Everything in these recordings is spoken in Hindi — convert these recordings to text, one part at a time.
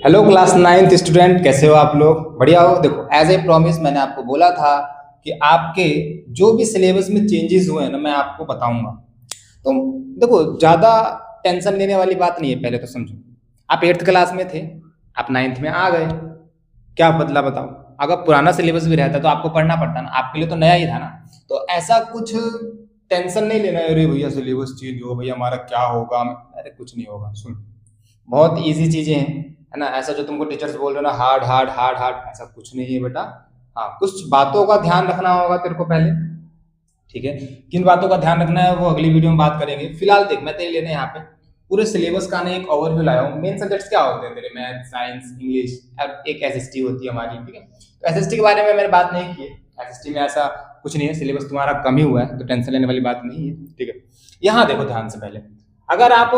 हेलो क्लास नाइन्थ स्टूडेंट, कैसे हो आप लोग? बढ़िया हो? देखो, एज ए प्रॉमिस मैंने आपको बोला था कि आपके जो भी सिलेबस में चेंजेस हुए हैं ना, मैं आपको बताऊंगा। तो देखो, ज़्यादा टेंशन लेने वाली बात नहीं है। पहले तो समझो, आप एट्थ क्लास में थे, आप नाइन्थ में आ गए, क्या बदला बताओ? अगर पुराना सिलेबस भी रहता तो आपको पढ़ना पड़ता ना, आपके लिए तो नया ही था ना। तो ऐसा कुछ टेंशन नहीं लेना है, अरे भैया सिलेबस चेंज हो, भैया हमारा क्या होगा। अरे कुछ नहीं होगा, सुन, बहुत इजी चीजें हैं, है ना। ऐसा जो तुमको टीचर्स बोल रहे हो ना, हार्ड हार्ड हार्ड हार्ड, ऐसा कुछ नहीं है बेटा। हाँ, कुछ बातों का ध्यान रखना होगा तेरे को पहले, ठीक है। किन बातों का ध्यान रखना है वो अगली वीडियो में बात करेंगे। फिलहाल देख, मैं तेरे लेने यहाँ पे पूरे सिलेबस का ना एक ओवरव्यू लाया हूँ। मेन सब्जेक्ट्स क्या होते हैं तेरे? मैथ, साइंस, इंग्लिश, और एक एसएसटी होती है हमारी, ठीक है। तो एसएसटी के बारे में मैंने बात नहीं की है। एसएसटी में ऐसा कुछ नहीं है, सिलेबस तुम्हारा कम ही हुआ है, तो टेंशन लेने वाली बात नहीं है, ठीक है। यहाँ देखो ध्यान से, पहले अगर आप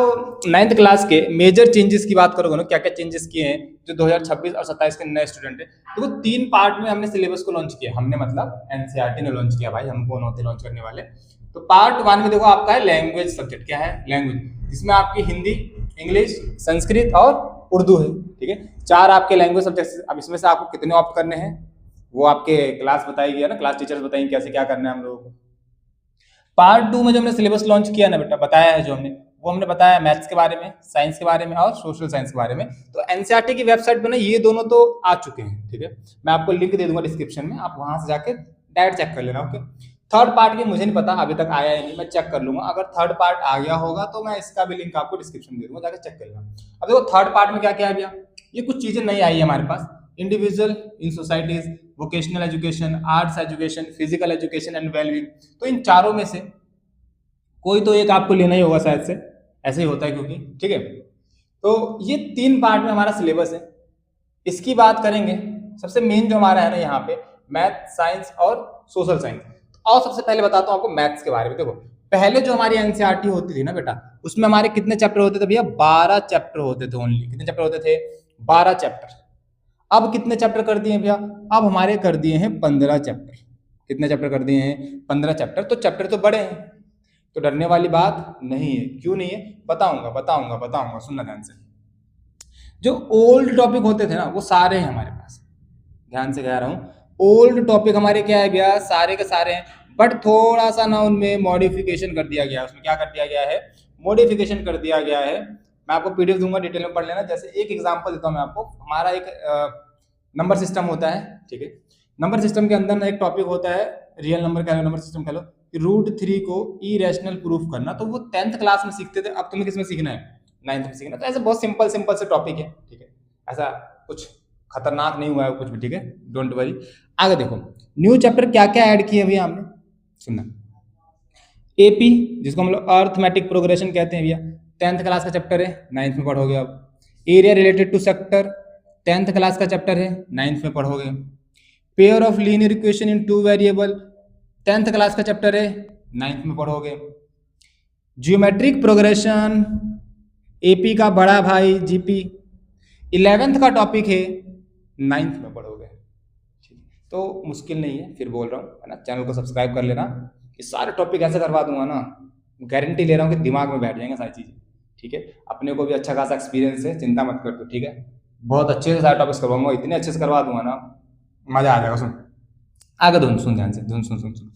नाइन्थ क्लास के मेजर चेंजेस की बात करोगे ना, क्या क्या चेंजेस किए हैं जो 2026 और 27 के नए स्टूडेंट है, तो वो 3 पार्ट में हमने सिलेबस को लॉन्च किया। हमने मतलब एनसीईआरटी ने लॉन्च किया भाई, हम कौन होते लॉन्च करने वाले। तो पार्ट 1 में देखो आपका है लैंग्वेज सब्जेक्ट। क्या है? लैंग्वेज, जिसमें आपकी हिंदी, इंग्लिश, संस्कृत और उर्दू है, ठीक है। 4 आपके लैंग्वेज सब्जेक्ट। अब इसमें से आपको कितने ऑप्ट करने हैं वो आपके क्लास बताएगी ना, क्लास टीचर्स बताएंगे कैसे क्या करना है हम लोगों को। पार्ट 2 में जो हमने सिलेबस लॉन्च किया ना बेटा, बताया है जो हमने, वो हमने बताया मैथ्स के बारे में, साइंस के बारे में और सोशल साइंस के बारे में। तो एनसीईआरटी की वेबसाइट पे ना ये दोनों तो आ चुके हैं, ठीक है। मैं आपको लिंक दे दूंगा डिस्क्रिप्शन में, आप वहां से जाके डायरेक्ट चेक कर लेना, ओके। थर्ड पार्ट की मुझे नहीं पता, अभी तक आया है नहीं, मैं चेक कर लूंगा। अगर थर्ड पार्ट आ गया होगा तो मैं इसका भी लिंक आपको डिस्क्रिप्शन में दे दूंगा, जाके चेक कर लेना। अब देखो थर्ड पार्ट में क्या क्या है भैया, ये कुछ चीजें नहीं आई है हमारे पास। Individual in societies, vocational education, arts education, physical education and wellbeing. तो इन चारों में से कोई तो एक आपको लेना ही होगा शायद से, ऐसे ही होता है क्योंकि, ठीक है। तो ये 3 पार्ट में हमारा सिलेबस है, इसकी बात करेंगे। सबसे मेन जो हमारा है ना यहाँ पे, मैथ, साइंस और सोशल साइंस। और सबसे पहले बताता हूँ आपको मैथ्स के बारे में। देखो, पहले जो हमारी एनसीईआरटी होती थी ना बेटा, उसमें हमारे कितने चैप्टर होते थे भैया? 12 चैप्टर होते थे ओनली। कितने चैप्टर होते थे? 12 चैप्टर। अब कितने चैप्टर कर दिए भैया? अब हमारे कर दिए हैं 15 चैप्टर। कितने चैप्टर कर दिए हैं? 15 चैप्टर। तो चैप्टर तो बड़े हैं, तो डरने वाली बात नहीं है। क्यों नहीं है? बताऊंगा बताऊंगा बताऊंगा, सुनना ध्यान से। जो ओल्ड टॉपिक होते थे ना, वो सारे हैं हमारे पास। ध्यान से कह रहा हूँ, ओल्ड टॉपिक हमारे क्या है भैया? सारे के सारे हैं, बट थोड़ा सा ना उनमें मॉडिफिकेशन कर दिया गया है। उसमें क्या कर दिया गया है? मॉडिफिकेशन कर दिया गया है। मैं आपको पीडीएफ दूंगा, डिटेल में पढ़ लेना। जैसे एक एग्जांपल देता हूँ मैं आपको। हमारा एक नंबर सिस्टम होता है, ठीक है। नंबर सिस्टम के अंदर ना एक टॉपिक होता है, रियल नंबर कह लो, नंबर सिस्टम कह लो, कि √3 को इरेशनल प्रूफ करना। तो वो 10th क्लास में सीखते थे, अब तुम्हें किसमें सीखना है? 9th में सीखना। तो ऐसे बहुत सिंपल सिंपल से टॉपिक है, ठीक है। ऐसा कुछ खतरनाक नहीं हुआ है कुछ भी, ठीक है, डोंट वरी। आगे देखो, न्यू चैप्टर क्या क्या ऐड किए भैया हमने, सुनना। एपी, जिसको हम लोग अर्थमेटिक प्रोग्रेशन कहते हैं भैया, 10th क्लास का चैप्टर है, 9th में पढ़ोगे। अब area related to sector, 10th class का चैप्टर है, 9th में पढ़ोगे। Pair of linear equation in 2 variable, 10th class का चैप्टर है, 9th में पढ़ोगे। ज्योमेट्रिक प्रोग्रेशन, एपी का बड़ा भाई जीपी, 11th का टॉपिक है, 9th में पढ़ोगे। तो मुश्किल नहीं है, फिर बोल रहा हूँ, है ना। चैनल को सब्सक्राइब कर लेना। ये सारे टॉपिक ऐसे करवा दूंगा ना, गारंटी ले रहा हूँ कि दिमाग में बैठ जाएंगे सारी चीज़ें, ठीक है। अपने को भी अच्छा खासा एक्सपीरियंस है, चिंता मत कर तू, ठीक है। बहुत अच्छे से सारे टॉपिक्स करवाऊंगा, इतने अच्छे से करवा दूंगा ना, मजा आ जाएगा। सुन आगे, धुन सुन ध्यान से, धुन सुन सुन सुन।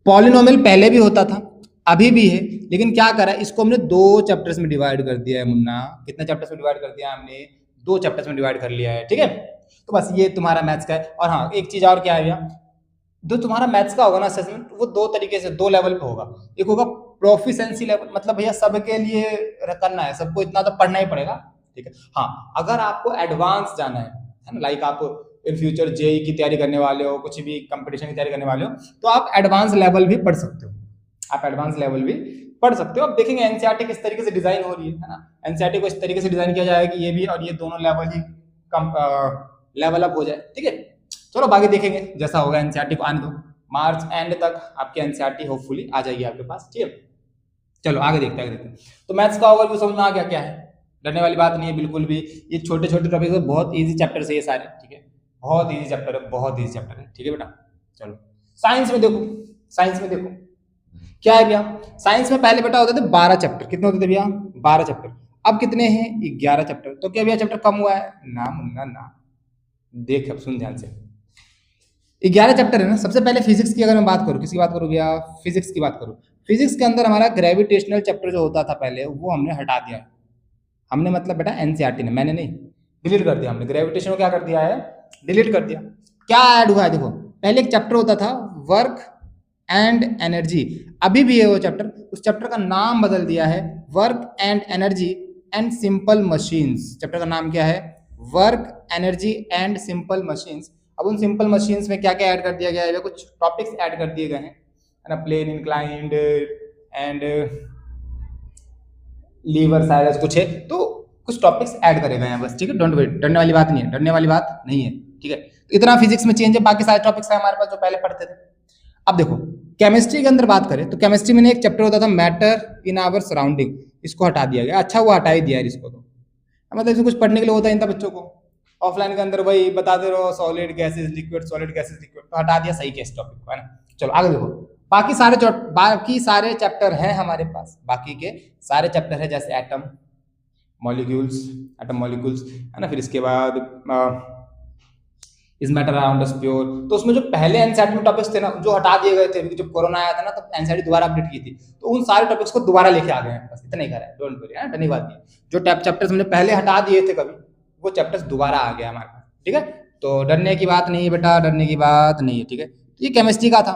पॉलिनोमियल पहले भी होता था, अभी भी है, लेकिन क्या करा, इसको हमने 2 चैप्टर्स में डिवाइड कर दिया है मुन्ना। कितने चैप्टर्स में डिवाइड कर दिया है हमने? 2 चैप्टर्स में डिवाइड कर लिया है, ठीक है। तो बस ये तुम्हारा मैथ्स का है। और हाँ, एक चीज और क्या है भैया, जो तुम्हारा मैथ्स का होगा ना असेसमेंट, वो 2 तरीके से, 2 लेवल पे होगा। एक होगा प्रोफिशिएंसी लेवल, मतलब भैया सबके लिए करना है, सबको इतना तो पढ़ना ही पड़ेगा, ठीक है। हाँ, अगर आपको एडवांस जाना है ना, लाइक आप इन फ्यूचर जेई की तैयारी करने वाले हो, कुछ भी कंपटीशन की तैयारी करने वाले हो, तो आप एडवांस लेवल भी पढ़ सकते हो। आप एडवांस लेवल भी पढ़ सकते हो। अब देखेंगे एनसीईआरटी किस तरीके से डिजाइन हो रही है ना। एनसीईआरटी को इस तरीके से डिजाइन किया जाएगा कि ये भी और ये दोनों लेवल ही लेवल अप हो जाए, ठीक है। चलो बाकी देखेंगे, जैसा होगा। एनसीईआरटी को आने दो, मार्च एंड तक आपकी एनसीईआरटी होपफुली आ जाएगी आपके पास, ठीक है। चलो आगे देखते हैं। तो मैथ्स का ओवरव्यू समझ में आ गया क्या है? डरने वाली बात नहीं है बिल्कुल भी। ये छोटे छोटे टॉपिक है, बहुत इजी चैप्टर है ये सारे, ठीक है। बहुत इजी चैप्टर है, बहुत इजी चैप्टर है, ठीक है बेटा। चलो साइंस में देखो, साइंस में देखो क्या है भैया। साइंस में पहले बेटा होते थे 12 चैप्टर। कितने होते थे भैया? 12 चैप्टर। अब कितने हैं? 11 चैप्टर। तो क्या भैया चैप्टर कम हुआ है? ना मुन्ना ना, देख अब सुन ध्यान से। 11 चैप्टर है ना। सबसे पहले फिजिक्स की अगर मैं बात करूँ, किसकी बात करूँ भैया? फिजिक्स की बात करूँ। फिजिक्स के अंदर हमारा ग्रेविटेशनल चैप्टर जो होता था पहले, वो हमने हटा दिया है। हमने मतलब बेटा एनसीईआरटी ने, मैंने नहीं, डिलीट कर दिया हमने। ग्रेविटेशन को क्या कर दिया है? डिलीट कर दिया। क्या ऐड हुआ है देखो, पहले एक चैप्टर होता था वर्क एंड एनर्जी, अभी भी है वो चैप्टर, उस चैप्टर का नाम बदल दिया है work and energy and simple machines. Chapter का नाम क्या है? Work energy and simple machines. अब उन सिंपल मशीन्स में क्या क्या ऐड कर दिया गया है? कुछ टॉपिक्स ऐड कर दिए गए हैं, है ना, प्लेन इंक्लाइंड एंड लीवर साइरस कुछ है, तो कुछ टॉपिक्स ऐड करे गए हैं बस, ठीक है। डोंट वेट, डरने वाली बात नहीं है, डरने वाली बात नहीं है, ठीक है। तो इतना फिजिक्स में चेंज है, बाकी सारे टॉपिक्स है हमारे पास जो पहले पढ़ते थे। अब देखो केमिस्ट्री के अंदर बात करें तो केमिस्ट्री में एक चैप्टर होता था मैटर इन आवर सराउंडिंग, इसको हटा दिया गया। अच्छा वो हटा ही दिया है इसको, तो मतलब इसमें कुछ पढ़ने के लिए होता ही नहीं था बच्चों को। ऑफलाइन के अंदर वही बताते रहो, solid gases liquid, solid gases liquid, तो हटा दिया, सही केस टॉपिक को, है ना। चलो आगे देखो, बाकी सारे चैप्टर हैं हमारे पास, बाकी के सारे चैप्टर है जैसे एटम मॉलिक्यूल्स, एटम मॉलिक्यूल्स, है ना। फिर इसके बाद is matter around us pure, तो उसमें जो पहले एनसीईआरटी में टॉपिक्स थे ना, जो हटा दिए गए थे, जब कोरोना आया था ना, तब एनसीईआरटी दोबारा अपडेट की थी, तो उन सारे टॉपिक्स को दोबारा लेके आ गए हैं, बस इतना ही करा है, डोंट वरी, धन्यवाद नहीं। जो चैप्टर्स हमने पहले हटा दिए थे कभी, वो चैप्टर्स दोबारा आ गया हमारे पास, ठीक है। तो डरने की बात नहीं है बेटा, डरने की बात नहीं है, ठीक है। तो ये केमिस्ट्री का था।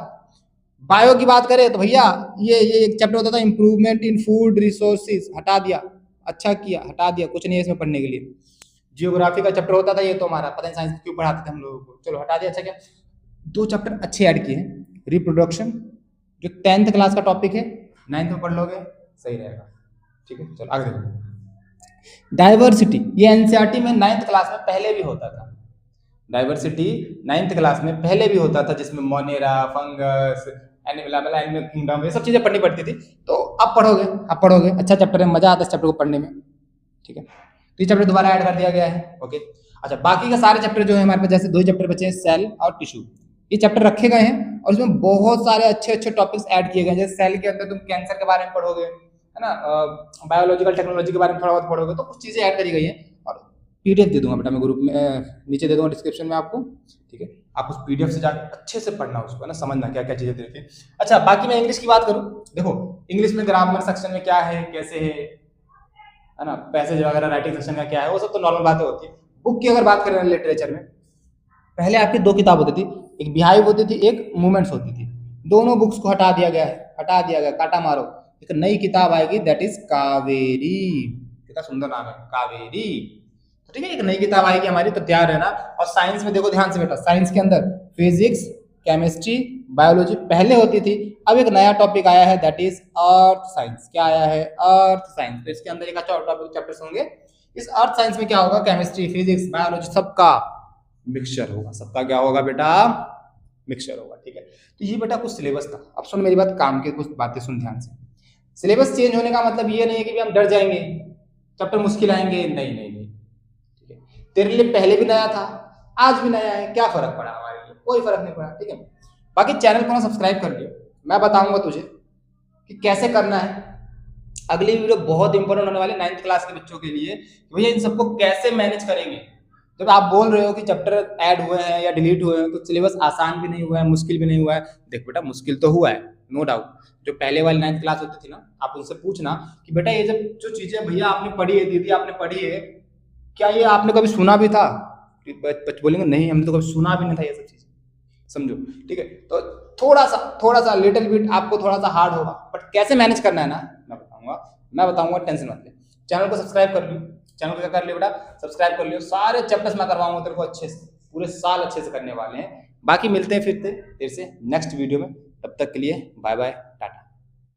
बायो की बात करें तो भैया ये एक चैप्टर होता था इंप्रूवमेंट इन फूड रिसोर्सेज, हटा दिया, अच्छा किया, हटा दिया, कुछ नहीं है इसमें पढ़ने के लिए। जियोग्राफी का चैप्टर होता था, ये तो हमारा पता नहीं साइंस क्यों पढ़ाते थे हम लोगों को, चलो हटा दिया। अच्छा क्या, 2 चैप्टर अच्छे ऐड किए हैं, रिप्रोडक्शन जो 10th क्लास का टॉपिक है, 9th में पढ़ लोगे सही रहेगा, ठीक है। चलो आगे देखो, डाइवर्सिटी, ये एनसीईआरटी में 9th क्लास में पहले भी होता था। डाइवर्सिटी 9th क्लास में पहले भी होता था, जिसमें मोनेरा, फंगस, एनिमल किंगडम, ये सब चीजें पढ़नी पड़ती थी। तो अब पढ़ोगे, अच्छा चैप्टर है, मजा आता है इस चैप्टर को पढ़ने में, ठीक है। तो ये चैप्टर दोबारा ऐड कर दिया गया है, ओके। अच्छा बाकी का सारे चैप्टर जो है हमारे पास, जैसे 2 चैप्टर बचे हैं सेल और टिश्यू, ये चैप्टर रखे गए हैं और इसमें बहुत सारे अच्छे अच्छे टॉपिक्स ऐड किए गए हैं। जैसे सेल के अंदर तुम कैंसर के बारे में पढ़ोगे, है ना, बायोलॉजिकल टेक्नोलॉजी के बारे में थोड़ा बहुत पढ़ोगे, तो कुछ चीजें ऐड करी गई हैं। और पीडीएफ दे दूंगा बेटा मैं ग्रुप में, नीचे दे दूंगा डिस्क्रिप्शन में आपको, ठीक है। आप उस पीडीएफ से जाकर अच्छे से पढ़ना उसको, है ना, समझना क्या क्या चीजें देती है। अच्छा बाकी मैं इंग्लिश की बात करूँ, देखो इंग्लिश में ग्रामर सेक्शन में क्या है, कैसे है ना, पैसेज वगैरह राइटिंग सेक्शन का क्या है, वो सब तो नॉर्मल बातें होती है। बुक की अगर बात करें लिटरेचर में, पहले आपकी 2 किताब होती थी, एक बिहाइव होती थी, एक मूवमेंट्स होती थी। दोनों बुक्स को हटा दिया गया है, हटा दिया गया, काटा मारो, एक नई किताब आएगी, दैट इज कावेरी। कितना सुंदर नाम है, कावेरी, तो ठीक है, एक नई किताब आएगी हमारी, तो तैयार रहना। और साइंस में देखो ध्यान से बेटा, साइंस के अंदर फिजिक्स, केमिस्ट्री, बायोलॉजी पहले होती थी, अब एक नया टॉपिक आया है, दैट इज अर्थ साइंस। क्या आया है? Earth science. तो इसके अंदर एक अच्छा टॉपिक चैप्टर्स होंगे। इस अर्थ साइंस में क्या होगा? केमिस्ट्री, फिजिक्स, बायोलॉजी सबका मिक्सचर होगा, सबका क्या होगा बेटा? मिक्सचर होगा, ठीक है। तो ये बेटा कुछ सिलेबस था। अब सुन मेरी बात, काम की कुछ बातें सुन ध्यान से। सिलेबस चेंज होने का मतलब ये नहीं है कि हम डर जाएंगे, चैप्टर मुश्किल आएंगे, नहीं नहीं नहीं, ठीक है। तेरे लिए पहले भी नया था, आज भी नया है, क्या फर्क पड़ा हमारे लिए? कोई फर्क नहीं पड़ा, ठीक है। बाकी चैनल को ना सब्सक्राइब कर लियो, मैं बताऊंगा तुझे कि कैसे करना है। अगली वीडियो बहुत इंपॉर्टेंट होने वाली 9th क्लास के बच्चों के लिए, भैया इन सबको कैसे मैनेज करेंगे। जब आप बोल रहे हो कि चैप्टर ऐड हुए हैं या डिलीट हुए हैं, तो सिलेबस आसान भी नहीं हुआ है, मुश्किल भी नहीं हुआ है। देख बेटा मुश्किल तो हुआ है, नो डाउट। जो पहले वाली 9th क्लास होती थी ना, आप उनसे पूछना कि बेटा ये जब जो चीजें भैया आपने पढ़ी है, दीदी आपने पढ़ी है, क्या ये आपने कभी सुना भी था? बोलेंगे नहीं, हमने तो कभी सुना भी नहीं था ये सब चीजें, समझो, ठीक है। तो थोड़ा सा लिटिल बिट आपको थोड़ा सा हार्ड होगा, बट कैसे मैनेज करना है ना, मैं बताऊंगा, टेंशन मत ले। चैनल को सब्सक्राइब कर लियो, चैनल को क्या कर लियो बेटा? सब्सक्राइब कर लियो। सारे चैप्टर्स मैं करवाऊंगा तेरे को अच्छे से, पूरे साल अच्छे से करने वाले हैं। बाकी मिलते हैं फिर तेरे से नेक्स्ट वीडियो में, तब तक के लिए बाय बाय, टाटा।